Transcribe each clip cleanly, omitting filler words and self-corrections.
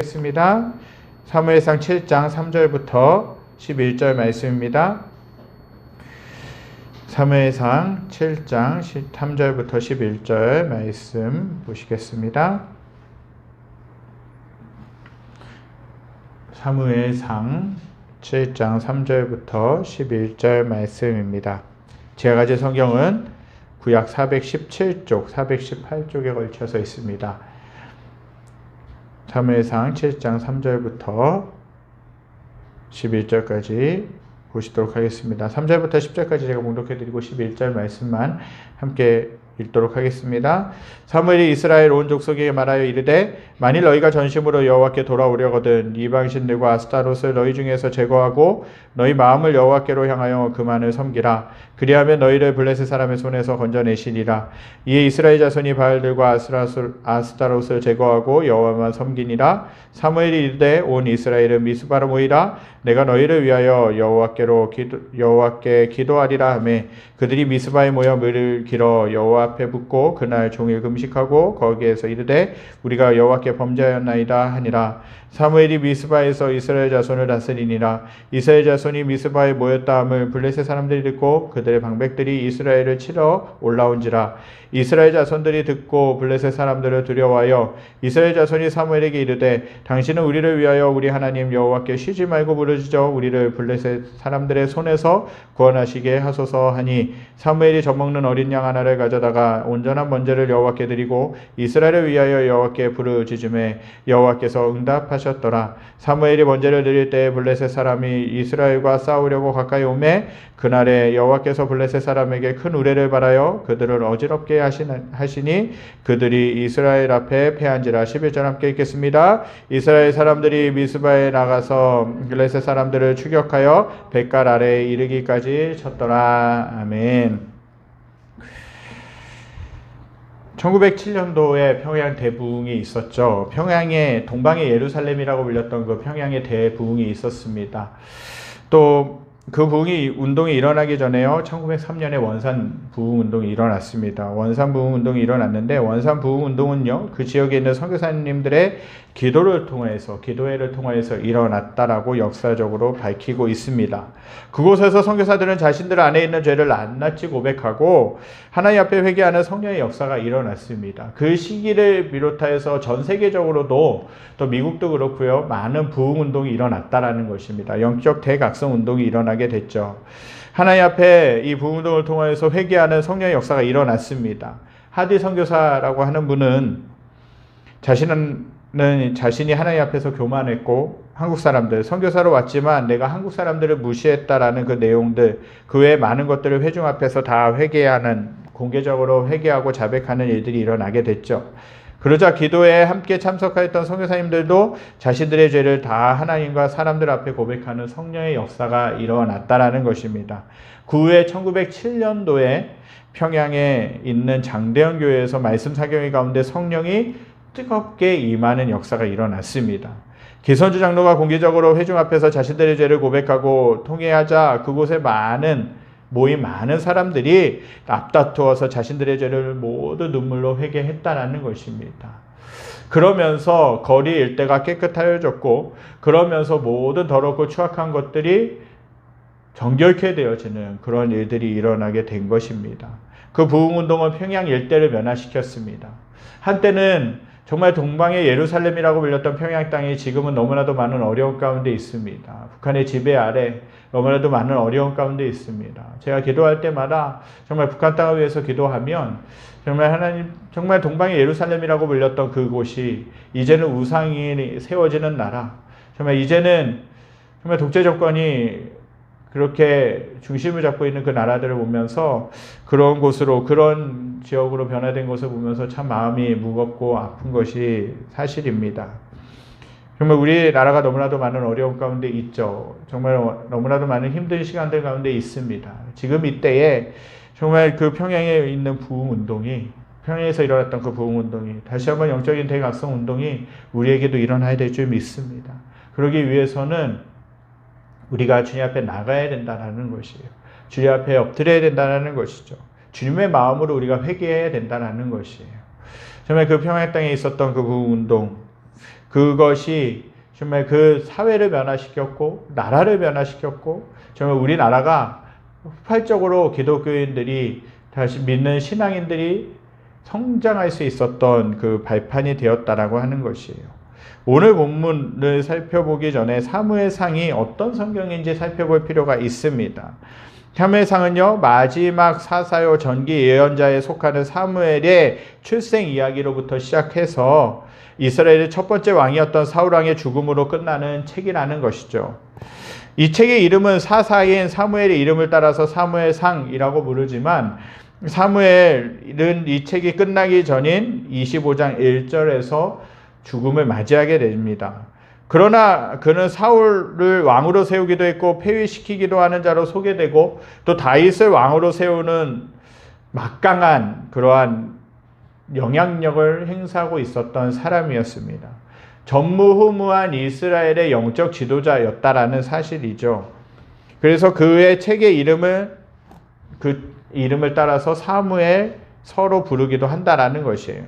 겠습니다. 사무엘상 7장 3절부터 11절 말씀입니다. 사무엘상 7장 3절부터 11절 말씀 보시겠습니다. 사무엘상 7장 3절부터 11절 말씀입니다. 제가 가진 성경은 구약 417쪽, 418쪽에 걸쳐서 있습니다. 사무엘상 7장 3절부터 11절까지 보시도록 하겠습니다. 3절부터 10절까지 제가 봉독해드리고 11절 말씀만 함께 읽도록 하겠습니다. 사무엘이 이스라엘 온 족속에게 말하여 이르되 만일 너희가 전심으로 여호와께 돌아오려거든 이방신들과 아스타롯을 너희 중에서 제거하고 너희 마음을 여호와께로 향하여 그만을 섬기라. 그리하면 너희를 블레셋 사람의 손에서 건져내시리라. 이에 이스라엘 자손이 바알들과 아스타롯을 제거하고 여호와만 섬기니라. 사무엘이 이르되 온 이스라엘은 미스바로 모이라. 내가 너희를 위하여 여호와께 기도하리라 하매 그들이 미스바에 모여 물을 길어 여호와 앞에 붓고 그날 종일 금식하고 거기에서 이르되 우리가 여호와께 범죄하였나이다 하니라. 사무엘이 미스바에서 이스라엘 자손을 다스리니라. 이스라엘 자손이 미스바에 모였다 함을 블레셋 사람들이 듣고 그들의 방백들이 이스라엘을 치러 올라온지라. 이스라엘 자손들이 듣고 블레셋 사람들을 두려워하여 이스라엘 자손이 사무엘에게 이르되 당신은 우리를 위하여 우리 하나님 여호와께 쉬지 말고 부르짖어 우리를 블레셋 사람들의 손에서 구원하시게 하소서 하니 사무엘이 젖먹는 어린 양 하나를 가져다가 온전한 번제를 여호와께 드리고 이스라엘을 위하여 여호와께 부르짖음에 여호와께서 응답하셨더라. 사무엘이 번제를 드릴 때에 블레셋 사람이 이스라엘과 싸우려고 가까이 오매 그날에 여호와께서 블레셋 사람에게 큰 우레를 발하여 그들을 어지럽게 하시니 그들이 이스라엘 앞에 패한지라. 11절 함께 읽겠습니다. 이스라엘 사람들이 미스바에 나가서 블레셋 사람들을 추격하여 뱃갈 아래에 이르기까지 쳤더라. 아멘. 1907년도에 평양 대부흥이 있었죠. 평양에 동방의 예루살렘이라고 불렸던 그 평양의 대부흥이 있었습니다. 또 그 운동이 일어나기 전에요. 1903년에 원산 부흥 운동이 일어났습니다. 원산 부흥 운동이 일어났는데 원산 부흥 운동은요. 그 지역에 있는 선교사님들의 기도회를 통해서 일어났다라고 역사적으로 밝히고 있습니다. 그곳에서 선교사들은 자신들 안에 있는 죄를 낱낱이 고백하고 하나님 앞에 회개하는 성령의 역사가 일어났습니다. 그 시기를 비롯해서 전 세계적으로도 또 미국도 그렇고요. 많은 부흥 운동이 일어났다라는 것입니다. 영적 대각성 운동이 일어나게 됐죠. 하나님 앞에 이 부흥 운동을 통해서 회개하는 성령의 역사가 일어났습니다. 하디 선교사라고 하는 분은 자신이 하나님 앞에서 교만했고 한국 사람들, 선교사로 왔지만 내가 한국 사람들을 무시했다라는 그 내용들, 그 외에 많은 것들을 회중 앞에서 다 공개적으로 회개하고 자백하는 일들이 일어나게 됐죠. 그러자 기도에 함께 참석하였던 선교사님들도 자신들의 죄를 다 하나님과 사람들 앞에 고백하는 성령의 역사가 일어났다라는 것입니다. 그 후에 1907년도에 평양에 있는 장대현 교회에서 말씀 사경회 가운데 성령이 뜨겁게 임하는 역사가 일어났습니다. 기선주 장로가 공개적으로 회중 앞에서 자신들의 죄를 고백하고 통회하자 그곳에 모인 많은 사람들이 앞다투어서 자신들의 죄를 모두 눈물로 회개했다라는 것입니다. 그러면서 거리 일대가 깨끗하여졌고 그러면서 모든 더럽고 추악한 것들이 정결케 되어지는 그런 일들이 일어나게 된 것입니다. 그 부흥운동은 평양 일대를 변화시켰습니다. 한때는 정말 동방의 예루살렘이라고 불렸던 평양 땅이 지금은 너무나도 많은 어려움 가운데 있습니다. 북한의 지배 아래 너무나도 많은 어려움 가운데 있습니다. 제가 기도할 때마다 정말 북한 땅을 위해서 기도하면 정말 동방의 예루살렘이라고 불렸던 그곳이 이제는 우상이 세워지는 나라, 이제는 독재 정권이 그렇게 중심을 잡고 있는 그 나라들을 보면서 그런 지역으로 변화된 것을 보면서 참 마음이 무겁고 아픈 것이 사실입니다. 정말 우리나라가 너무나도 많은 어려움 가운데 있죠. 정말 너무나도 많은 힘든 시간들 가운데 있습니다. 지금 이때에 정말 그 평양에 있는 부흥운동이, 평양에서 일어났던 그 부흥운동이 다시 한번 영적인 대각성 운동이 우리에게도 일어나야 될 줄 믿습니다. 그러기 위해서는 우리가 주님 앞에 나가야 된다는 것이에요. 주님 앞에 엎드려야 된다는 것이죠. 주님의 마음으로 우리가 회개해야 된다는 것이에요. 정말 그 평양 땅에 있었던 그 부흥운동, 그것이 정말 그 사회를 변화시켰고 나라를 변화시켰고 정말 우리나라가 폭발적으로 기독교인들이 다시 믿는 신앙인들이 성장할 수 있었던 그 발판이 되었다라고 하는 것이에요. 오늘 본문을 살펴보기 전에 사무엘상이 어떤 성경인지 살펴볼 필요가 있습니다. 사무엘상은요, 마지막 사사요 전기 예언자에 속하는 사무엘의 출생 이야기로부터 시작해서 이스라엘의 첫 번째 왕이었던 사울 왕의 죽음으로 끝나는 책이라는 것이죠. 이 책의 이름은 사사인 사무엘의 이름을 따라서 사무엘상이라고 부르지만 사무엘은 이 책이 끝나기 전인 25장 1절에서 죽음을 맞이하게 됩니다. 그러나 그는 사울을 왕으로 세우기도 했고 폐위시키기도 하는 자로 소개되고 또 다윗을 왕으로 세우는 막강한 그러한 영향력을 행사하고 있었던 사람이었습니다. 전무후무한 이스라엘의 영적 지도자였다라는 사실이죠. 그래서 그의 책의 이름을 그 이름을 따라서 사무엘 서로 부르기도 한다라는 것이에요.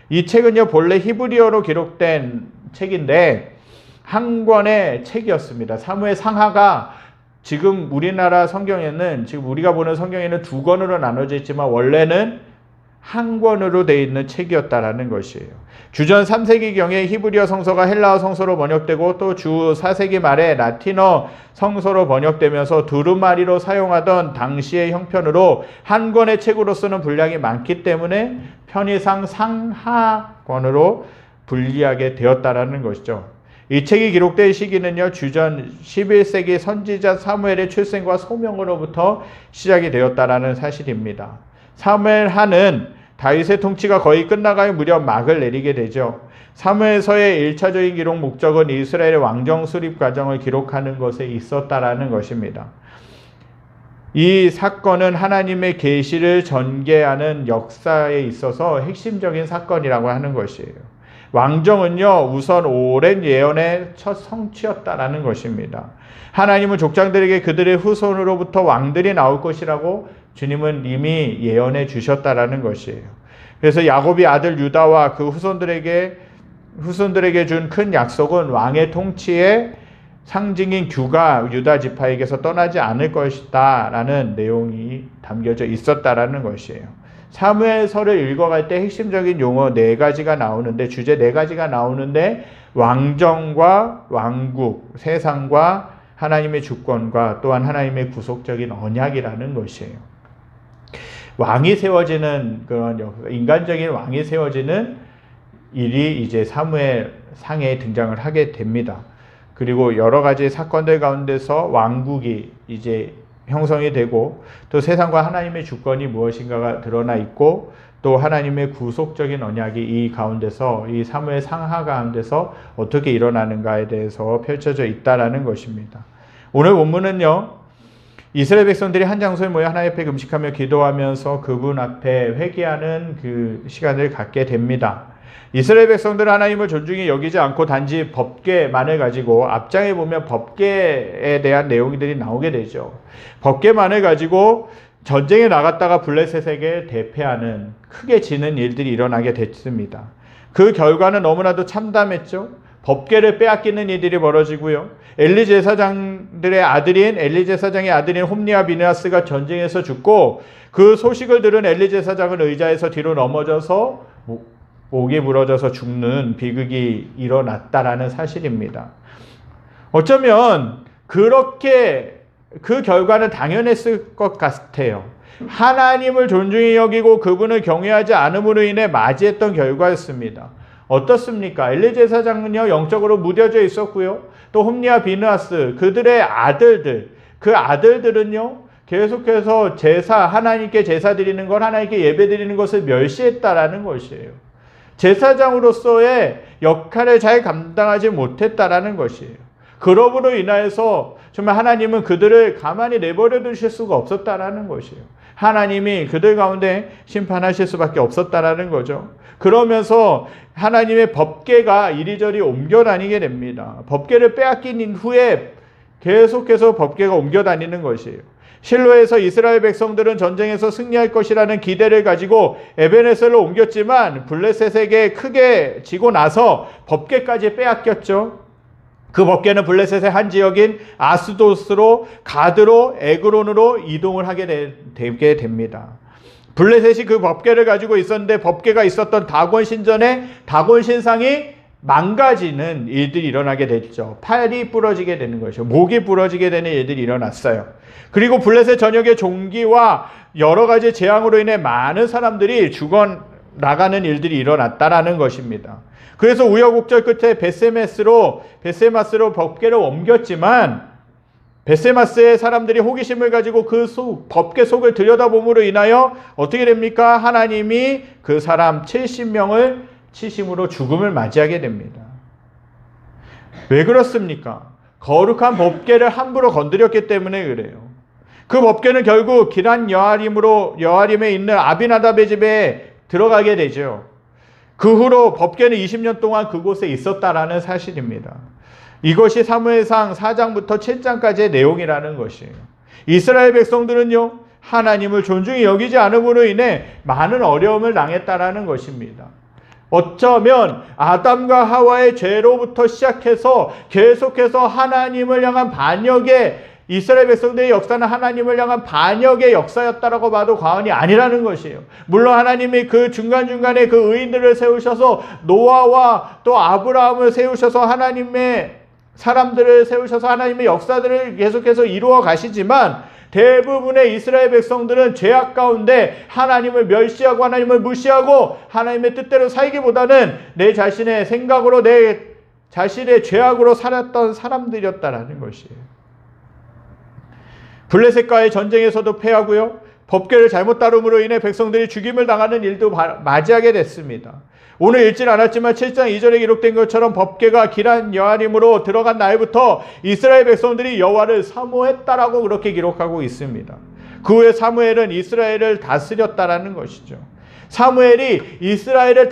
이 책은요 본래 히브리어로 기록된 책인데 한 권의 책이었습니다. 사무엘 상하가 지금 우리나라 성경에는 지금 우리가 보는 성경에는 두 권으로 나눠져 있지만 원래는 한 권으로 되어 있는 책이었다라는 것이에요. 주전 3세기경에 히브리어 성서가 헬라어 성서로 번역되고 또 주 4세기 말에 라틴어 성서로 번역되면서 두루마리로 사용하던 당시의 형편으로 한 권의 책으로서는 분량이 많기 때문에 편의상 상하권으로 분리하게 되었다라는 것이죠. 이 책이 기록된 시기는요, 주전 11세기 선지자 사무엘의 출생과 소명으로부터 시작이 되었다라는 사실입니다. 사무엘 하는 다윗의 통치가 거의 끝나갈 무렵 막을 내리게 되죠. 사무엘서의 1차적인 기록 목적은 이스라엘의 왕정 수립 과정을 기록하는 것에 있었다라는 것입니다. 이 사건은 하나님의 계시를 전개하는 역사에 있어서 핵심적인 사건이라고 하는 것이에요. 왕정은요, 우선 오랜 예언의 첫 성취였다라는 것입니다. 하나님은 족장들에게 그들의 후손으로부터 왕들이 나올 것이라고 주님은 이미 예언해 주셨다라는 것이에요. 그래서 야곱의 아들 유다와 그 후손들에게 준 큰 약속은 왕의 통치의 상징인 규가 유다 지파에게서 떠나지 않을 것이다 라는 내용이 담겨져 있었다라는 것이에요. 사무엘서를 읽어갈 때 핵심적인 용어 4가지가 나오는데 주제 4가지가 나오는데 왕정과 왕국, 세상과 하나님의 주권과 또한 하나님의 구속적인 언약이라는 것이에요. 왕이 세워지는 그런 인간적인 왕이 세워지는 일이 이제 사무엘 상에 등장을 하게 됩니다. 그리고 여러 가지 사건들 가운데서 왕국이 이제 형성이 되고 또 세상과 하나님의 주권이 무엇인가가 드러나 있고 또 하나님의 구속적인 언약이 이 가운데서 이 사무엘 상하 가운데서 어떻게 일어나는가에 대해서 펼쳐져 있다라는 것입니다. 오늘 본문은요, 이스라엘 백성들이 한 장소에 모여 하나님 앞에 금식하며 기도하면서 그분 앞에 회개하는 그 시간을 갖게 됩니다. 이스라엘 백성들은 하나님을 존중히 여기지 않고 단지 법궤만을 가지고 앞장에 보면 법궤에 대한 내용들이 나오게 되죠. 법궤만을 가지고 전쟁에 나갔다가 블레셋에게 대패하는 크게 지는 일들이 일어나게 됐습니다. 그 결과는 너무나도 참담했죠. 법궤를 빼앗기는 일들이 벌어지고요. 엘리 제사장의 아들인 홈니와 비느하스가 전쟁에서 죽고 그 소식을 들은 엘리 제사장은 의자에서 뒤로 넘어져서 목이 부러져서 죽는 비극이 일어났다라는 사실입니다. 어쩌면 그렇게 그 결과는 당연했을 것 같아요. 하나님을 존중히 여기고 그분을 경외하지 않음으로 인해 맞이했던 결과였습니다. 어떻습니까? 엘리 제사장은요, 영적으로 무뎌져 있었고요. 또 홈니와 비느하스, 그들의 아들들, 그 아들들은요, 계속해서 하나님께 제사 드리는 것, 하나님께 예배 드리는 것을 멸시했다라는 것이에요. 제사장으로서의 역할을 잘 감당하지 못했다라는 것이에요. 그러므로 인하여서 정말 하나님은 그들을 가만히 내버려 두실 수가 없었다라는 것이에요. 하나님이 그들 가운데 심판하실 수밖에 없었다라는 거죠. 그러면서 하나님의 법궤가 이리저리 옮겨 다니게 됩니다. 법궤를 빼앗긴 후에 계속해서 법궤가 옮겨 다니는 것이에요. 실로에서 이스라엘 백성들은 전쟁에서 승리할 것이라는 기대를 가지고 에베네셀로 옮겼지만 블레셋에게 크게 지고 나서 법궤까지 빼앗겼죠. 그 법궤는 블레셋의 한 지역인 아스도스로, 가드로, 에그론으로 이동을 하게 되게 됩니다. 블레셋이 그 법궤를 가지고 있었는데 법궤가 있었던 다곤 신전에 다곤 신상이 망가지는 일들이 일어나게 됐죠. 팔이 부러지게 되는 것이죠. 목이 부러지게 되는 일들이 일어났어요. 그리고 블레셋 전역의 종기와 여러 가지 재앙으로 인해 많은 사람들이 죽어나가는 일들이 일어났다라는 것입니다. 그래서 우여곡절 끝에 베세마스로 법궤를 옮겼지만 베세마스의 사람들이 호기심을 가지고 그 법궤 속을 들여다봄으로 인하여 어떻게 됩니까? 하나님이 그 사람 70명을 치심으로 죽음을 맞이하게 됩니다. 왜 그렇습니까? 거룩한 법궤를 함부로 건드렸기 때문에 그래요. 그 법궤는 결국 기란 여아림에 있는 아비나답의 집에 들어가게 되죠. 그 후로 법궤는 20년 동안 그곳에 있었다라는 사실입니다. 이것이 사무엘상 4장부터 7장까지의 내용이라는 것이에요. 이스라엘 백성들은요, 하나님을 존중히 여기지 않음으로 인해 많은 어려움을 당했다라는 것입니다. 어쩌면 아담과 하와의 죄로부터 시작해서 계속해서 하나님을 향한 반역의 이스라엘 백성들의 역사는 하나님을 향한 반역의 역사였다라고 봐도 과언이 아니라는 것이에요. 물론 하나님이 그 중간중간에 그 의인들을 세우셔서 노아와 또 아브라함을 세우셔서 하나님의 사람들을 세우셔서 하나님의 역사들을 계속해서 이루어 가시지만 대부분의 이스라엘 백성들은 죄악 가운데 하나님을 멸시하고 하나님을 무시하고 하나님의 뜻대로 살기보다는 내 자신의 생각으로 내 자신의 죄악으로 살았던 사람들이었다라는 것이에요. 블레셋과의 전쟁에서도 패하고요. 법궤를 잘못 다룸으로 인해 백성들이 죽임을 당하는 일도 맞이하게 됐습니다. 오늘 읽진 않았지만 7장 2절에 기록된 것처럼 법궤가 기란 여아림으로 들어간 날부터 이스라엘 백성들이 여호와를 사모했다라고 그렇게 기록하고 있습니다. 그 후에 사무엘은 이스라엘을 다스렸다라는 것이죠. 사무엘이 이스라엘을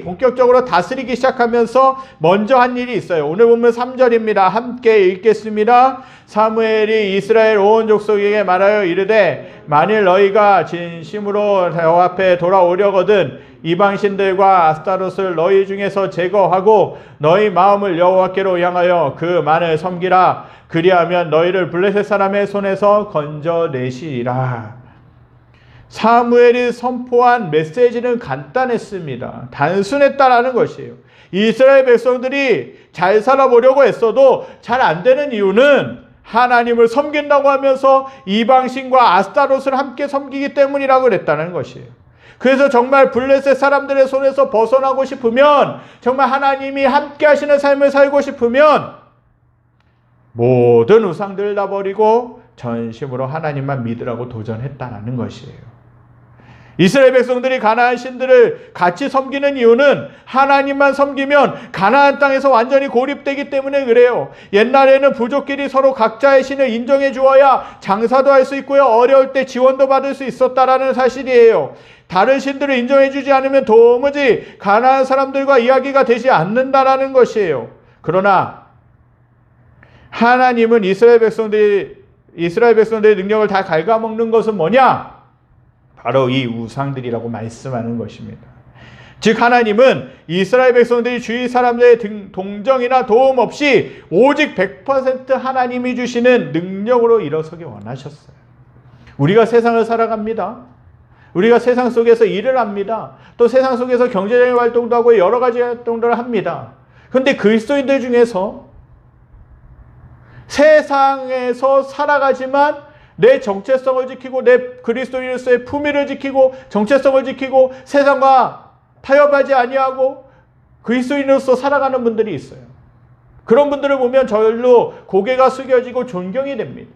본격적으로 다스리기 시작하면서 먼저 한 일이 있어요. 오늘 보면 3절입니다. 함께 읽겠습니다. 사무엘이 이스라엘 온 족속에게 말하여 이르되 만일 너희가 진심으로 여호와 앞에 돌아오려거든 이방신들과 아스타롯을 너희 중에서 제거하고 너희 마음을 여호와께로 향하여 그 만을 섬기라. 그리하면 너희를 블레셋 사람의 손에서 건져내시리라. 사무엘이 선포한 메시지는 간단했습니다. 단순했다라는 것이에요. 이스라엘 백성들이 잘 살아보려고 했어도 잘 안 되는 이유는 하나님을 섬긴다고 하면서 이방신과 아스타롯을 함께 섬기기 때문이라고 그랬다는 것이에요. 그래서 정말 블레셋 사람들의 손에서 벗어나고 싶으면, 정말 하나님이 함께 하시는 삶을 살고 싶으면 모든 우상들을 다 버리고 전심으로 하나님만 믿으라고 도전했다는 것이에요. 이스라엘 백성들이 가나안 신들을 같이 섬기는 이유는 하나님만 섬기면 가나안 땅에서 완전히 고립되기 때문에 그래요. 옛날에는 부족끼리 서로 각자의 신을 인정해 주어야 장사도 할 수 있고요, 어려울 때 지원도 받을 수 있었다라는 사실이에요. 다른 신들을 인정해 주지 않으면 도무지 가나안 사람들과 이야기가 되지 않는다라는 것이에요. 그러나 하나님은 이스라엘 백성들의 능력을 다 갉아먹는 것은 뭐냐? 바로 이 우상들이라고 말씀하는 것입니다. 즉 하나님은 이스라엘 백성들이 주위 사람들의 동정이나 도움 없이 오직 100% 하나님이 주시는 능력으로 일어서기 원하셨어요. 우리가 세상을 살아갑니다. 우리가 세상 속에서 일을 합니다. 또 세상 속에서 경제적인 활동도 하고 여러 가지 활동들을 합니다. 그런데 그리스도인들 중에서 세상에서 살아가지만 내 정체성을 지키고 내 그리스도인으로서의 품위를 지키고 정체성을 지키고 세상과 타협하지 아니하고 그리스도인으로서 살아가는 분들이 있어요. 그런 분들을 보면 절로 고개가 숙여지고 존경이 됩니다.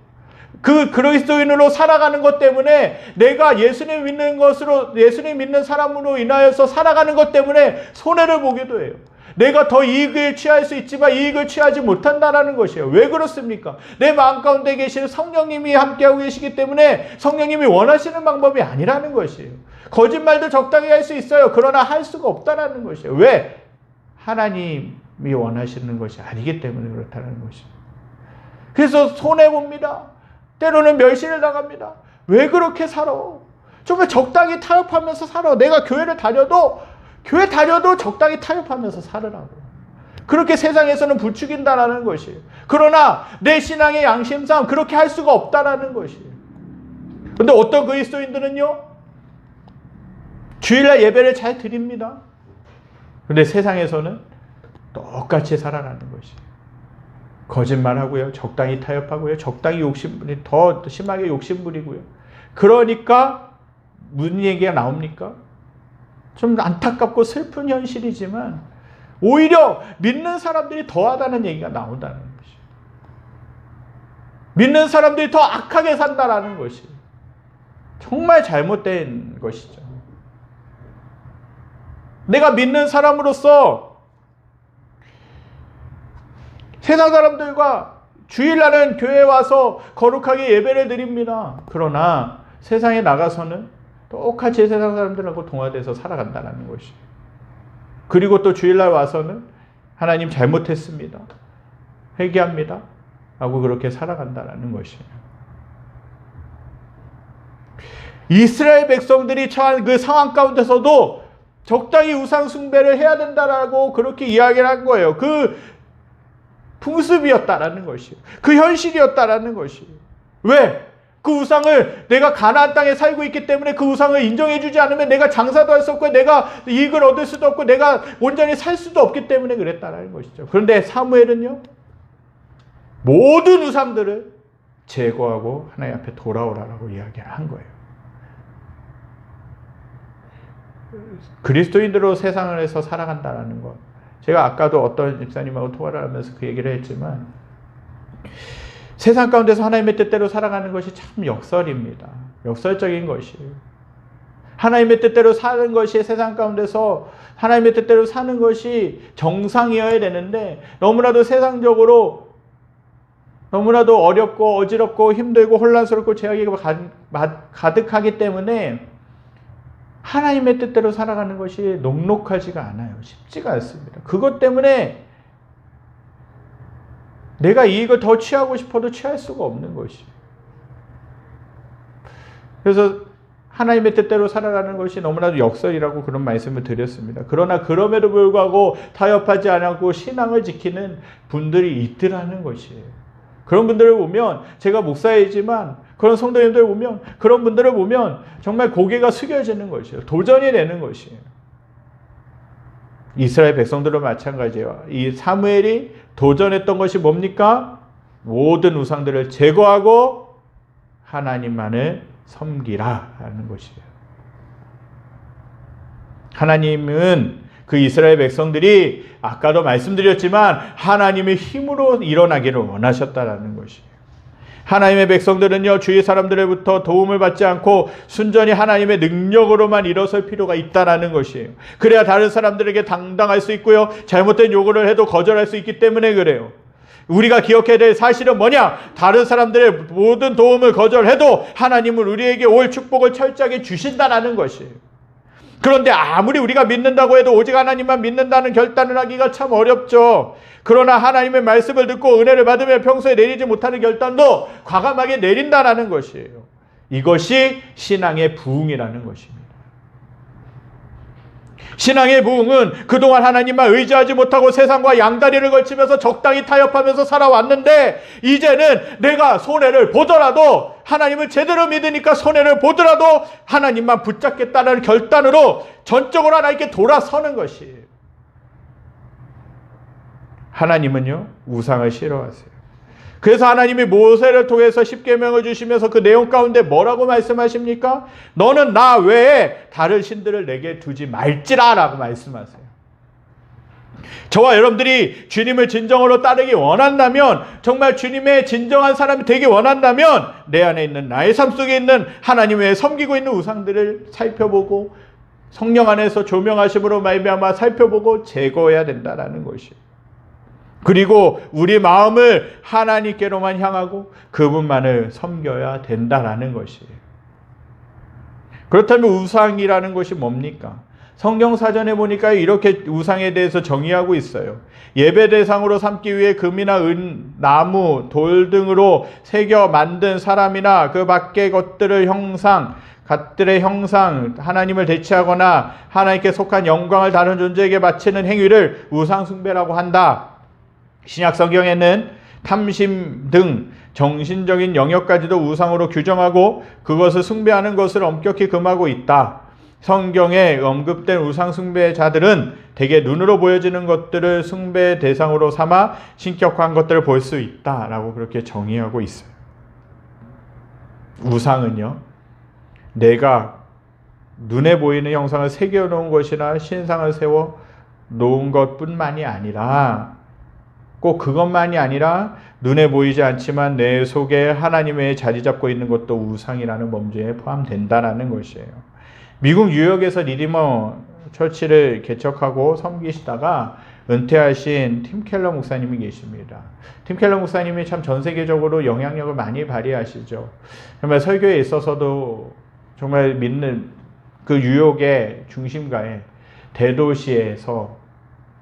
그 그리스도인으로 살아가는 것 때문에 내가 예수님 믿는 사람으로 인하여서 살아가는 것 때문에 손해를 보기도 해요. 내가 더 이익을 취할 수 있지만 이익을 취하지 못한다는 것이에요. 왜 그렇습니까? 내 마음 가운데 계시는 성령님이 함께하고 계시기 때문에 성령님이 원하시는 방법이 아니라는 것이에요. 거짓말도 적당히 할 수 있어요. 그러나 할 수가 없다는 것이에요. 왜? 하나님이 원하시는 것이 아니기 때문에 그렇다는 것이에요. 그래서 손해봅니다. 때로는 멸시를 당합니다. 왜 그렇게 살아? 정말 적당히 타협하면서 살아. 내가 교회 다녀도 적당히 타협하면서 살으라고. 그렇게 세상에서는 부추긴다라는 것이에요. 그러나 내 신앙의 양심상 그렇게 할 수가 없다라는 것이에요. 그런데 어떤 그리스도인들은요, 주일날 예배를 잘 드립니다. 그런데 세상에서는 똑같이 살아가는 것이에요. 거짓말하고요, 적당히 타협하고요, 적당히 더 심하게 욕심부리고요. 그러니까 무슨 얘기가 나옵니까? 좀 안타깝고 슬픈 현실이지만 오히려 믿는 사람들이 더하다는 얘기가 나온다는 것이에요. 믿는 사람들이 더 악하게 산다라는 것이 정말 잘못된 것이죠. 내가 믿는 사람으로서 세상 사람들과 주일날은 교회에 와서 거룩하게 예배를 드립니다. 그러나 세상에 나가서는 똑같이 세상 사람들하고 동화돼서 살아간다는 것이에요. 그리고 또 주일날 와서는 하나님 잘못했습니다, 회개합니다 하고 그렇게 살아간다는 것이에요. 이스라엘 백성들이 처한 그 상황 가운데서도 적당히 우상 숭배를 해야 된다라고 그렇게 이야기를 한 거예요. 그 풍습이었다라는 것이에요. 그 현실이었다라는 것이에요. 왜? 그 우상을, 내가 가나안 땅에 살고 있기 때문에 그 우상을 인정해주지 않으면 내가 장사도 할 수 없고 내가 이익을 얻을 수도 없고 내가 온전히 살 수도 없기 때문에 그랬다라는 것이죠. 그런데 사무엘은요, 모든 우상들을 제거하고 하나님 앞에 돌아오라라고 이야기를 한 거예요. 그리스도인들로 세상에서 살아간다라는 것, 제가 아까도 어떤 집사님하고 통화를 하면서 그 얘기를 했지만, 세상 가운데서 하나님의 뜻대로 살아가는 것이 참 역설입니다. 역설적인 것이에요. 하나님의 뜻대로 사는 것이, 세상 가운데서 하나님의 뜻대로 사는 것이 정상이어야 되는데, 너무나도 세상적으로 너무나도 어렵고 어지럽고 힘들고 혼란스럽고 죄악이 가득하기 때문에 하나님의 뜻대로 살아가는 것이 녹록하지가 않아요. 쉽지가 않습니다. 그것 때문에 내가 이익을 더 취하고 싶어도 취할 수가 없는 것이에요. 그래서 하나님의 뜻대로 살아가는 것이 너무나도 역설이라고 그런 말씀을 드렸습니다. 그러나 그럼에도 불구하고 타협하지 않고 신앙을 지키는 분들이 있더라는 것이에요. 그런 분들을 보면, 제가 목사이지만 그런 성도님들 보면, 그런 분들을 보면 정말 고개가 숙여지는 것이에요. 도전이 되는 것이에요. 이스라엘 백성들도 마찬가지예요. 이 사무엘이 도전했던 것이 뭡니까? 모든 우상들을 제거하고 하나님만을 섬기라 하는 것이에요. 하나님은 그 이스라엘 백성들이 아까도 말씀드렸지만 하나님의 힘으로 일어나기를 원하셨다라는 것이에요. 하나님의 백성들은요, 주위 사람들로부터 도움을 받지 않고 순전히 하나님의 능력으로만 일어설 필요가 있다라는 것이에요. 그래야 다른 사람들에게 당당할 수 있고요, 잘못된 요구를 해도 거절할 수 있기 때문에 그래요. 우리가 기억해야 될 사실은 뭐냐? 다른 사람들의 모든 도움을 거절해도 하나님은 우리에게 올 축복을 철저하게 주신다라는 것이에요. 그런데 아무리 우리가 믿는다고 해도 오직 하나님만 믿는다는 결단을 하기가 참 어렵죠. 그러나 하나님의 말씀을 듣고 은혜를 받으며 평소에 내리지 못하는 결단도 과감하게 내린다라는 것이에요. 이것이 신앙의 부흥이라는 것입니다. 신앙의 부흥은 그동안 하나님만 의지하지 못하고 세상과 양다리를 걸치면서 적당히 타협하면서 살아왔는데, 이제는 내가 손해를 보더라도, 하나님을 제대로 믿으니까 손해를 보더라도 하나님만 붙잡겠다는 결단으로 전적으로 하나님께 돌아서는 것이에요. 하나님은요, 우상을 싫어하세요. 그래서 하나님이 모세를 통해서 십계명을 주시면서 그 내용 가운데 뭐라고 말씀하십니까? 너는 나 외에 다른 신들을 내게 두지 말지라 라고 말씀하세요. 저와 여러분들이 주님을 진정으로 따르기 원한다면, 정말 주님의 진정한 사람이 되기 원한다면, 내 안에 있는, 나의 삶 속에 있는 하나님 외에 섬기고 있는 우상들을 살펴보고 성령 안에서 조명하심으로 말미암아 살펴보고 제거해야 된다라는 것이에요. 그리고 우리 마음을 하나님께로만 향하고 그분만을 섬겨야 된다라는 것이에요. 그렇다면 우상이라는 것이 뭡니까? 성경 사전에 보니까 이렇게 우상에 대해서 정의하고 있어요. 예배 대상으로 삼기 위해 금이나 은, 나무, 돌 등으로 새겨 만든 사람이나 그 밖의 것들의 형상, 하나님을 대체하거나 하나님께 속한 영광을 다른 존재에게 바치는 행위를 우상 숭배라고 한다. 신약 성경에는 탐심 등 정신적인 영역까지도 우상으로 규정하고 그것을 숭배하는 것을 엄격히 금하고 있다. 성경에 언급된 우상 숭배자들은 대개 눈으로 보여지는 것들을 숭배 대상으로 삼아 신격화한 것들을 볼 수 있다라고 그렇게 정의하고 있어요. 우상은요, 내가 눈에 보이는 형상을 새겨놓은 것이나 신상을 세워 놓은 것뿐만이 아니라 꼭 그것만이 아니라 눈에 보이지 않지만 내 속에 하나님의 자리 잡고 있는 것도 우상이라는 범죄에 포함된다는 것이에요. 미국 뉴욕에서 리디머 처치를 개척하고 섬기시다가 은퇴하신 팀 켈러 목사님이 계십니다. 팀 켈러 목사님이 참 전 세계적으로 영향력을 많이 발휘하시죠. 정말 설교에 있어서도 정말 믿는 그 뉴욕의 중심가에 대도시에서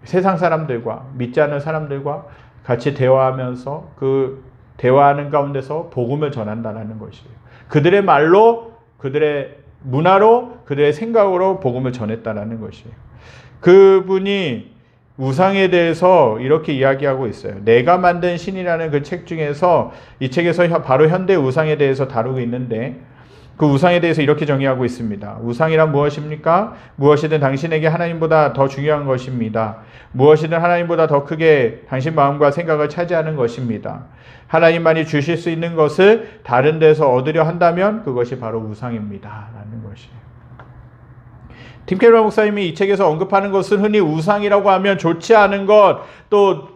세상 사람들과 믿지 않는 사람들과 같이 대화하면서 그 대화하는 가운데서 복음을 전한다는 것이에요. 그들의 말로, 그들의 문화로, 그들의 생각으로 복음을 전했다는 것이에요. 그분이 우상에 대해서 이렇게 이야기하고 있어요. 내가 만든 신이라는 그 책 중에서 이 책에서 바로 현대 우상에 대해서 다루고 있는데 그 우상에 대해서 이렇게 정의하고 있습니다. 우상이란 무엇입니까? 무엇이든 당신에게 하나님보다 더 중요한 것입니다. 무엇이든 하나님보다 더 크게 당신 마음과 생각을 차지하는 것입니다. 하나님만이 주실 수 있는 것을 다른 데서 얻으려 한다면 그것이 바로 우상입니다. 라는 것이에요. 팀 켈러 목사님이 이 책에서 언급하는 것은 흔히 우상이라고 하면 좋지 않은 것, 또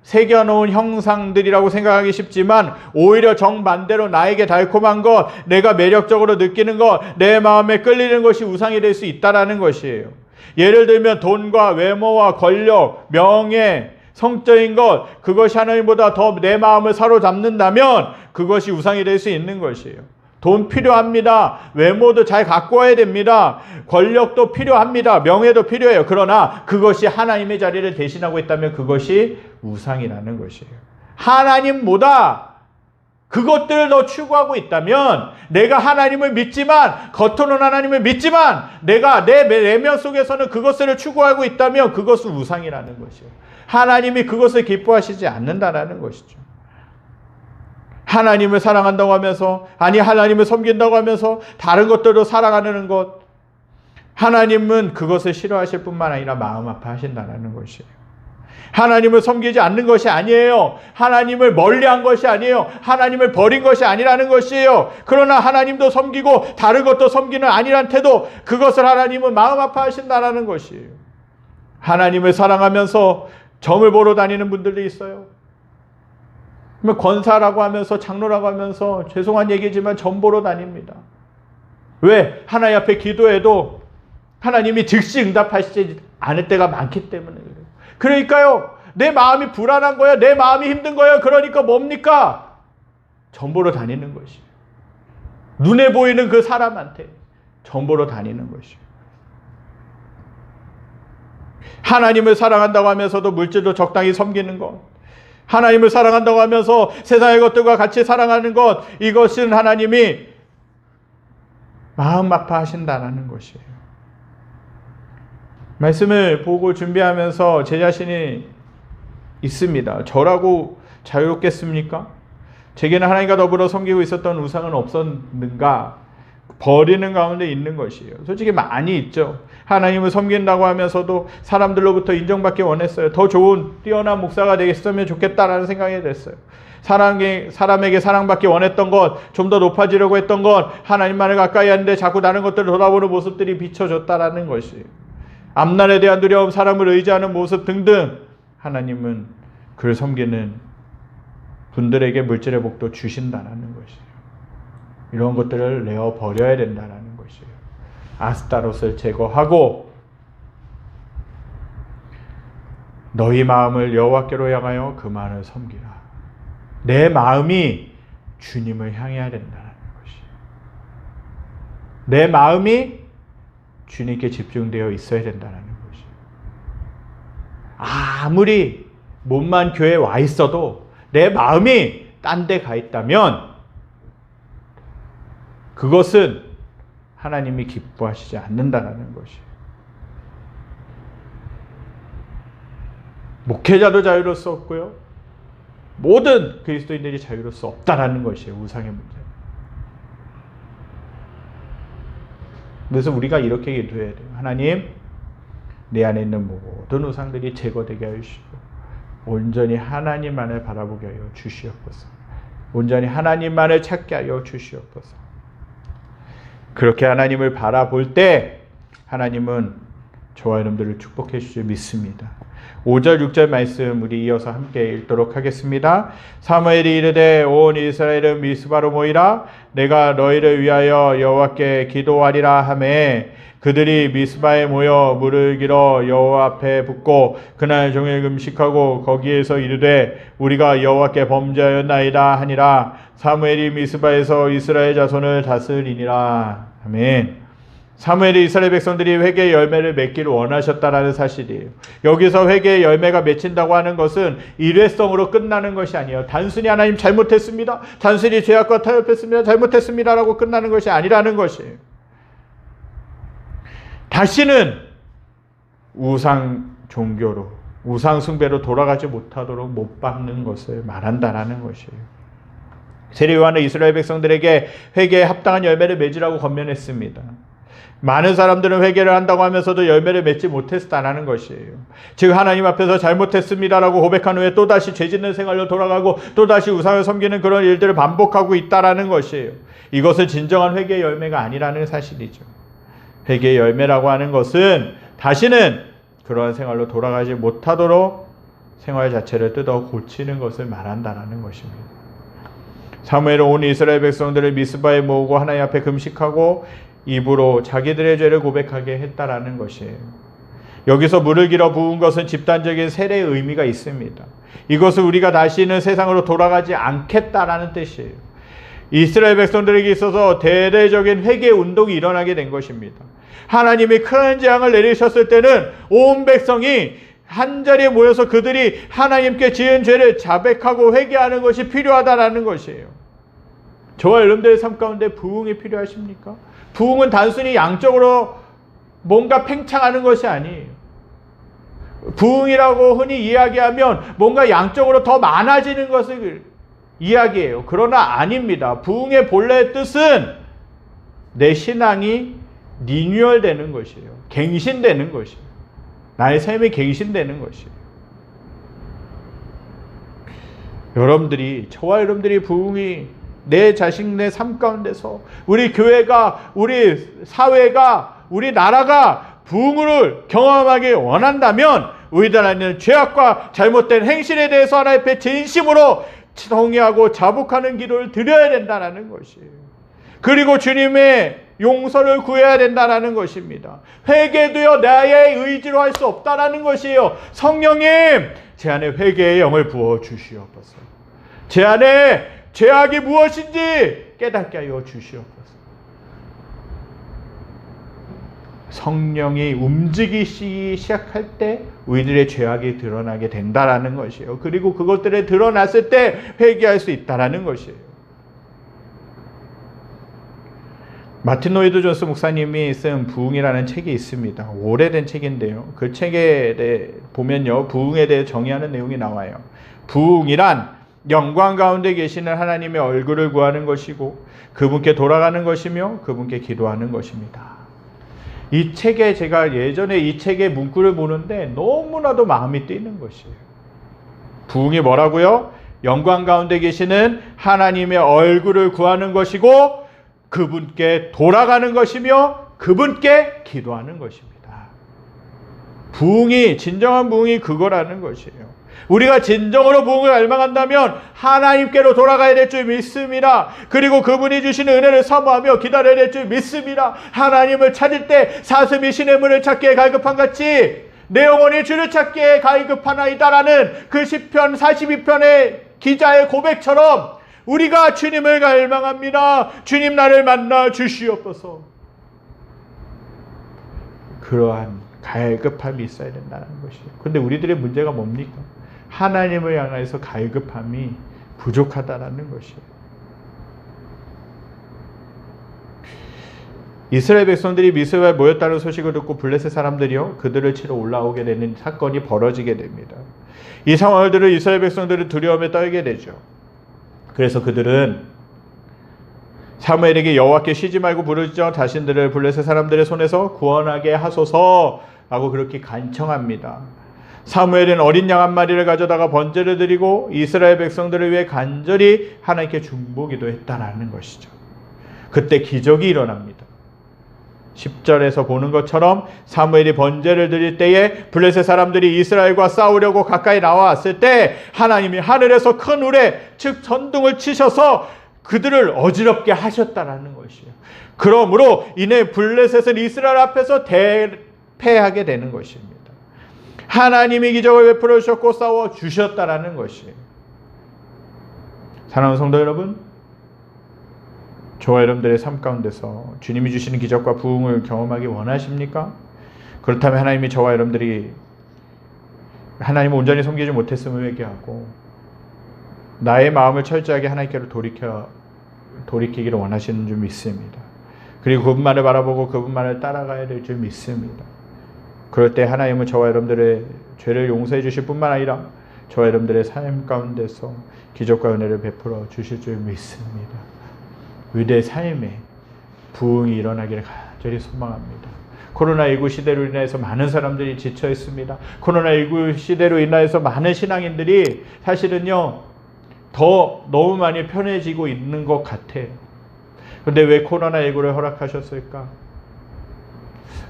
새겨놓은 형상들이라고 생각하기 쉽지만 오히려 정반대로 나에게 달콤한 것, 내가 매력적으로 느끼는 것, 내 마음에 끌리는 것이 우상이 될 수 있다는 것이에요. 예를 들면 돈과 외모와 권력, 명예, 성적인 것, 그것이 하나님보다 더 내 마음을 사로잡는다면 그것이 우상이 될 수 있는 것이에요. 돈 필요합니다. 외모도 잘 갖고 와야 됩니다. 권력도 필요합니다. 명예도 필요해요. 그러나 그것이 하나님의 자리를 대신하고 있다면 그것이 우상이라는 것이에요. 하나님보다 그것들을 더 추구하고 있다면 내가 하나님을 믿지만, 겉으로는 하나님을 믿지만 내가 내 내면 속에서는 그것을 추구하고 있다면 그것은 우상이라는 것이에요. 하나님이 그것을 기뻐하시지 않는다라는 것이죠. 하나님을 사랑한다고 하면서, 아니 하나님을 섬긴다고 하면서 다른 것들도 사랑하는 것, 하나님은 그것을 싫어하실 뿐만 아니라 마음 아파하신다는 것이에요. 하나님을 섬기지 않는 것이 아니에요. 하나님을 멀리한 것이 아니에요. 하나님을 버린 것이 아니라는 것이에요. 그러나 하나님도 섬기고 다른 것도 섬기는 아니란 태도, 그것을 하나님은 마음 아파하신다는 것이에요. 하나님을 사랑하면서 점을 보러 다니는 분들도 있어요. 권사라고 하면서, 장로라고 하면서, 죄송한 얘기지만 점 보러 다닙니다. 왜? 하나님 앞에 기도해도 하나님이 즉시 응답하시지 않을 때가 많기 때문에 그래요. 그러니까요, 내 마음이 불안한 거예요. 내 마음이 힘든 거예요. 그러니까 뭡니까? 점 보러 다니는 것이에요. 눈에 보이는 그 사람한테 점 보러 다니는 것이에요. 하나님을 사랑한다고 하면서도 물질도 적당히 섬기는 것, 하나님을 사랑한다고 하면서 세상의 것들과 같이 사랑하는 것, 이것은 하나님이 마음 아파하신다는 것이에요. 말씀을 보고 준비하면서 제 자신이 있습니다. 저라고 자유롭겠습니까? 제게는 하나님과 더불어 섬기고 있었던 우상은 없었는가? 버리는 가운데 있는 것이에요. 솔직히 많이 있죠. 하나님을 섬긴다고 하면서도 사람들로부터 인정받기 원했어요. 더 좋은 뛰어난 목사가 되겠으면 좋겠다라는 생각이 됐어요. 사람에게 사랑받기 원했던 것, 좀 더 높아지려고 했던 것, 하나님만을 가까이 하는데 자꾸 다른 것들을 돌아보는 모습들이 비춰졌다라는 것이에요. 앞날에 대한 두려움, 사람을 의지하는 모습 등등, 하나님은 그를 섬기는 분들에게 물질의 복도 주신다라는 것이에요. 이런 것들을 내어 버려야 된다는 것이에요. 아스타롯을 제거하고 너희 마음을 여호와께로 향하여 그만을 섬기라. 내 마음이 주님을 향해야 된다는 것이에요. 내 마음이 주님께 집중되어 있어야 된다는 것이. 아무리 몸만 교회에 와 있어도 내 마음이 딴 데 가 있다면 그것은 하나님이 기뻐하시지 않는다는 것이. 목회자도 자유로울 수 없고요. 모든 그리스도인들이 자유로울 수 없다라는 것이에요. 우상의 문제. 그래서 우리가 이렇게 기도해야 돼요. 하나님, 내 안에 있는 모든 우상들이 제거되게 하여 주시고 온전히 하나님만을 바라보게 하여 주시옵소서. 온전히 하나님만을 찾게 하여 주시옵소서. 그렇게 하나님을 바라볼 때 하나님은 저와 여러분들을 축복해 주실 줄 믿습니다. 5절 6절 말씀 우리 이어서 함께 읽도록 하겠습니다. 사무엘이 이르되 온 이스라엘은 미스바로 모이라. 내가 너희를 위하여 여호와께 기도하리라 하매 그들이 미스바에 모여 물을 길어 여호와 앞에 붓고 그날 종일 금식하고 거기에서 이르되 우리가 여호와께 범죄하였나이다 하니라. 사무엘이 미스바에서 이스라엘 자손을 다스리니라. 아멘. 사무엘이 이스라엘 백성들이 회개의 열매를 맺기를 원하셨다라는 사실이에요. 여기서 회개의 열매가 맺힌다고 하는 것은 일회성으로 끝나는 것이 아니에요. 단순히 하나님 잘못했습니다, 단순히 죄악과 타협했습니다, 잘못했습니다라고 끝나는 것이 아니라는 것이에요. 다시는 우상 종교로, 우상 숭배로 돌아가지 못하도록 못 박는 것을 말한다라는 것이에요. 세례 요한은 이스라엘 백성들에게 회개에 합당한 열매를 맺으라고 권면했습니다. 많은 사람들은 회개를 한다고 하면서도 열매를 맺지 못했다는 것이에요. 즉 하나님 앞에서 잘못했습니다라고 고백한 후에 또다시 죄짓는 생활로 돌아가고 또다시 우상을 섬기는 그런 일들을 반복하고 있다는 것이에요. 이것은 진정한 회개의 열매가 아니라는 사실이죠. 회개의 열매라고 하는 것은 다시는 그러한 생활로 돌아가지 못하도록 생활 자체를 뜯어 고치는 것을 말한다는 것입니다. 사무엘은 온 이스라엘 백성들을 미스바에 모으고 하나님 앞에 금식하고 입으로 자기들의 죄를 고백하게 했다라는 것이에요. 여기서 물을 길어 부은 것은 집단적인 세례의 의미가 있습니다. 이것은 우리가 다시는 세상으로 돌아가지 않겠다라는 뜻이에요. 이스라엘 백성들에게 있어서 대대적인 회개 운동이 일어나게 된 것입니다. 하나님이 큰 재앙을 내리셨을 때는 온 백성이 한자리에 모여서 그들이 하나님께 지은 죄를 자백하고 회개하는 것이 필요하다라는 것이에요. 저와 여러분들의 삶 가운데 부흥이 필요하십니까? 부흥은 단순히 양적으로 뭔가 팽창하는 것이 아니에요. 부흥이라고 흔히 이야기하면 뭔가 양적으로 더 많아지는 것을 이야기해요. 그러나 아닙니다. 부흥의 본래 뜻은 내 신앙이 리뉴얼되는 것이에요. 갱신되는 것이에요. 나의 삶이 갱신되는 것이에요. 여러분들이, 저와 여러분들이 부흥이 내 자신, 내 삶 가운데서 우리 교회가, 우리 사회가, 우리 나라가 부흥을 경험하기 원한다면 우리들 안에는 죄악과 잘못된 행실에 대해서 하나님 앞에 진심으로 통회하고 자복하는 기도를 드려야 된다는 것이에요. 그리고 주님의 용서를 구해야 된다는 것입니다. 회개도요 나의 의지로 할 수 없다는 것이에요. 성령님, 제 안에 회개의 영을 부어 주시옵소서. 제 안에 죄악이 무엇인지 깨닫게 하여 주시옵소서. 성령이 움직이기 시작할 때 우리들의 죄악이 드러나게 된다라는 것이에요. 그리고 그것들이 드러났을 때 회개할 수 있다라는 것이에요. 마틴 로이드 존스 목사님이 쓴 부흥이라는 책이 있습니다. 오래된 책인데요. 그 책에 대해 보면요, 부흥에 대해 정의하는 내용이 나와요. 부흥이란 영광 가운데 계시는 하나님의 얼굴을 구하는 것이고 그분께 돌아가는 것이며 그분께 기도하는 것입니다. 이 책에 제가 예전에 이 책의 문구를 보는데 너무나도 마음이 뛰는 것이에요. 부흥이 뭐라고요? 영광 가운데 계시는 하나님의 얼굴을 구하는 것이고 그분께 돌아가는 것이며 그분께 기도하는 것입니다. 부흥이, 진정한 부흥이 그거라는 것이에요. 우리가 진정으로 부흥을 갈망한다면 하나님께로 돌아가야 될 줄 믿습니다. 그리고 그분이 주시는 은혜를 사모하며 기다려야 될 줄 믿습니다. 하나님을 찾을 때 사슴이 신의 문을 찾기에 갈급한 같이 내 영혼이 주를 찾기에 갈급하나이다라는 그 시편 42편의 기자의 고백처럼 우리가 주님을 갈망합니다. 주님 나를 만나 주시옵소서. 그러한 갈급함이 있어야 된다는 것이에요. 근데 우리들의 문제가 뭡니까? 하나님을 향해서 갈급함이 부족하다는 것이에요. 이스라엘 백성들이 미스바에 모였다는 소식을 듣고 블레셋 사람들이요 그들을 치러 올라오게 되는 사건이 벌어지게 됩니다. 이 상황을 들은 이스라엘 백성들은 두려움에 떨게 되죠. 그래서 그들은 사무엘에게 여호와께 쉬지 말고 부르짖어 자신들을 블레셋 사람들의 손에서 구원하게 하소서라고 그렇게 간청합니다. 사무엘은 어린 양 한 마리를 가져다가 번제를 드리고 이스라엘 백성들을 위해 간절히 하나님께 중보기도 했다라는 것이죠. 그때 기적이 일어납니다. 10절에서 보는 것처럼 사무엘이 번제를 드릴 때에 블레셋 사람들이 이스라엘과 싸우려고 가까이 나왔을 때 하나님이 하늘에서 큰 우레 즉 천둥을 치셔서 그들을 어지럽게 하셨다라는 것이에요. 그러므로 이내 블레셋은 이스라엘 앞에서 대패하게 되는 것입니다. 하나님이 기적을 베풀어 주셨고 싸워 주셨다라는 것이에요. 사랑하는 성도 여러분, 저와 여러분들의 삶 가운데서 주님이 주시는 기적과 부흥을 경험하기 원하십니까? 그렇다면 하나님이 저와 여러분들이 하나님을 온전히 섬기지 못했음을 회개하고 나의 마음을 철저하게 하나님께로 돌이키기를 원하시는 줄 믿습니다. 그리고 그분만을 바라보고 그분만을 따라가야 될 줄 믿습니다. 그럴 때 하나님은 저와 여러분들의 죄를 용서해 주실 뿐만 아니라 저와 여러분들의 삶 가운데서 기적과 은혜를 베풀어 주실 줄 믿습니다. 우리의 삶에 부흥이 일어나기를 간절히 소망합니다. 코로나19 시대로 인해서 많은 사람들이 지쳐 있습니다. 코로나19 시대로 인해서 많은 신앙인들이 사실은요 더 너무 많이 편해지고 있는 것 같아요. 그런데 왜 코로나19를 허락하셨을까?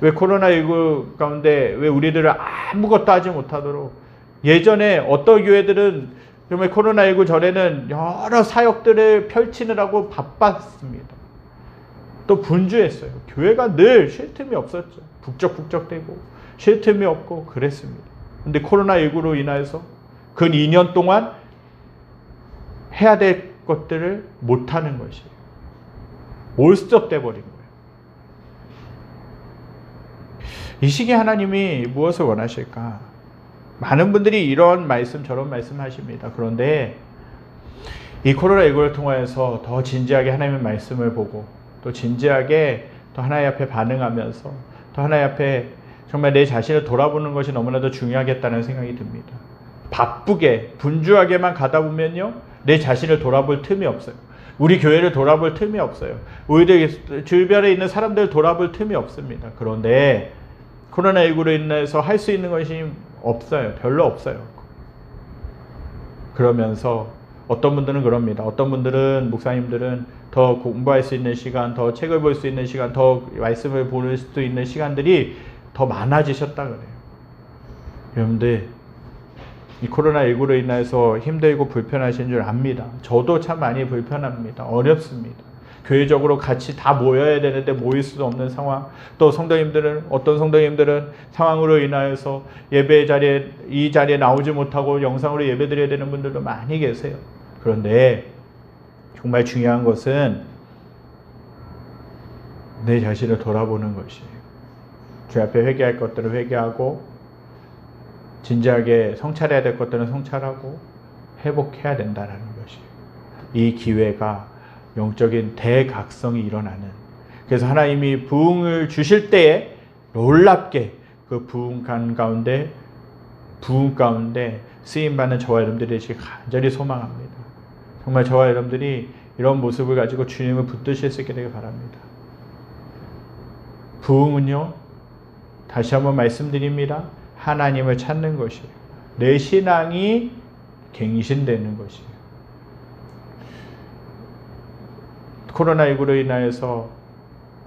왜 코로나19 가운데 왜 우리들을 아무것도 하지 못하도록, 예전에 어떤 교회들은 정말 코로나19 전에는 여러 사역들을 펼치느라고 바빴습니다. 또 분주했어요. 교회가 늘 쉴 틈이 없었죠. 북적북적대고 쉴 틈이 없고 그랬습니다. 그런데 코로나19로 인해서 근 2년 동안 해야 될 것들을 못하는 것이에요. 몰수업돼 버린 거예요. 이 시기에 하나님이 무엇을 원하실까? 많은 분들이 이런 말씀 저런 말씀 하십니다. 그런데 이 코로나19를 통해서 더 진지하게 하나님의 말씀을 보고 또 진지하게 또 하나님 앞에 반응하면서 또 하나님 앞에 정말 내 자신을 돌아보는 것이 너무나도 중요하겠다는 생각이 듭니다. 바쁘게 분주하게만 가다 보면요 내 자신을 돌아볼 틈이 없어요. 우리 교회를 돌아볼 틈이 없어요. 우리 주변에 있는 사람들을 돌아볼 틈이 없습니다. 그런데 코로나19로 인해서 할 수 있는 것이 없어요. 별로 없어요. 그러면서 어떤 분들은 그럽니다. 어떤 분들은 목사님들은 더 공부할 수 있는 시간, 더 책을 볼 수 있는 시간, 더 말씀을 볼 수 있는 시간들이 더 많아지셨다 그래요. 여러분들 이 코로나19로 인해서 힘들고 불편하신 줄 압니다. 저도 참 많이 불편합니다. 어렵습니다. 교회적으로 같이 다 모여야 되는데 모일 수 없는 상황, 또 성도님들은 어떤 성도님들은 상황으로 인하여서 예배 자리에 이 자리에 나오지 못하고 영상으로 예배 드려야 되는 분들도 많이 계세요. 그런데 정말 중요한 것은 내 자신을 돌아보는 것이에요. 주 앞에 회개할 것들을 회개하고 진지하게 성찰해야 될 것들은 성찰하고 회복해야 된다는 것이에요. 이 기회가 영적인 대각성이 일어나는, 그래서 하나님이 부흥을 주실 때에 놀랍게 그 부흥 가운데 쓰임받는 저와 여러분들이 되시길 간절히 소망합니다. 정말 저와 여러분들이 이런 모습을 가지고 주님을 붙드실 수 있게 되길 바랍니다. 부흥은요, 다시 한번 말씀드립니다. 하나님을 찾는 것이에요. 내 신앙이 갱신되는 것이에요. 코로나19로 인하여서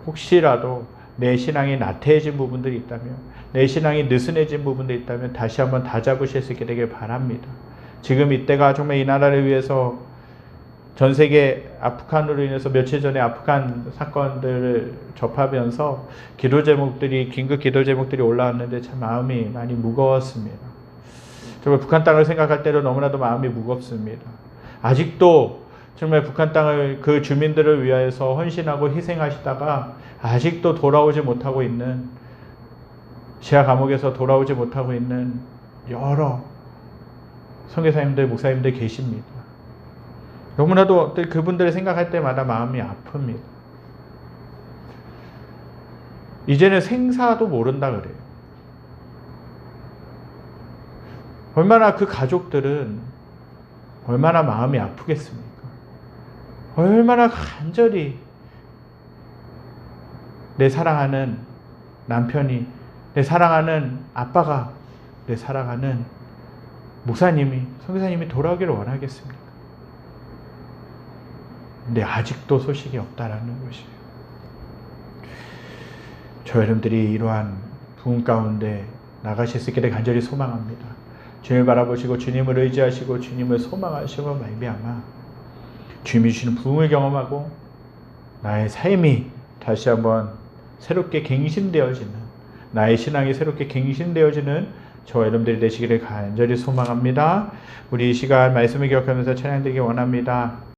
혹시라도 내 신앙이 나태해진 부분들이 있다면, 내 신앙이 느슨해진 부분들이 있다면 다시 한번 다잡으실 수 있게 되길 바랍니다. 지금 이때가 정말 이 나라를 위해서 전 세계 아프간으로 인해서 며칠 전에 아프간 사건들을 접하면서 기도 제목들이, 긴급 기도 제목들이 올라왔는데 참 마음이 많이 무거웠습니다. 정말 북한 땅을 생각할 때도 너무나도 마음이 무겁습니다. 아직도 정말 북한 땅을 그 주민들을 위하여서 헌신하고 희생하시다가 아직도 돌아오지 못하고 있는 지하 감옥에서 돌아오지 못하고 있는 여러 선교사님들, 목사님들 계십니다. 너무나도 그분들을 생각할 때마다 마음이 아픕니다. 이제는 생사도 모른다 그래요. 얼마나 그 가족들은 얼마나 마음이 아프겠습니까? 얼마나 간절히 내 사랑하는 남편이, 내 사랑하는 아빠가, 내 사랑하는 목사님이, 선교사님이 돌아오기를 원하겠습니까? 근데 아직도 소식이 없다라는 것이에요. 저 여러분들이 이러한 부흥 가운데 나가실 수 있기를 간절히 소망합니다. 주님을 바라보시고 주님을 의지하시고 주님을 소망하시고 말미암아 주님이 주시는 부흥을 경험하고 나의 삶이 다시 한번 새롭게 갱신되어지는, 나의 신앙이 새롭게 갱신되어지는 저와 여러분들이 되시기를 간절히 소망합니다. 우리 이 시간 말씀을 기억하면서 찬양드리기 원합니다.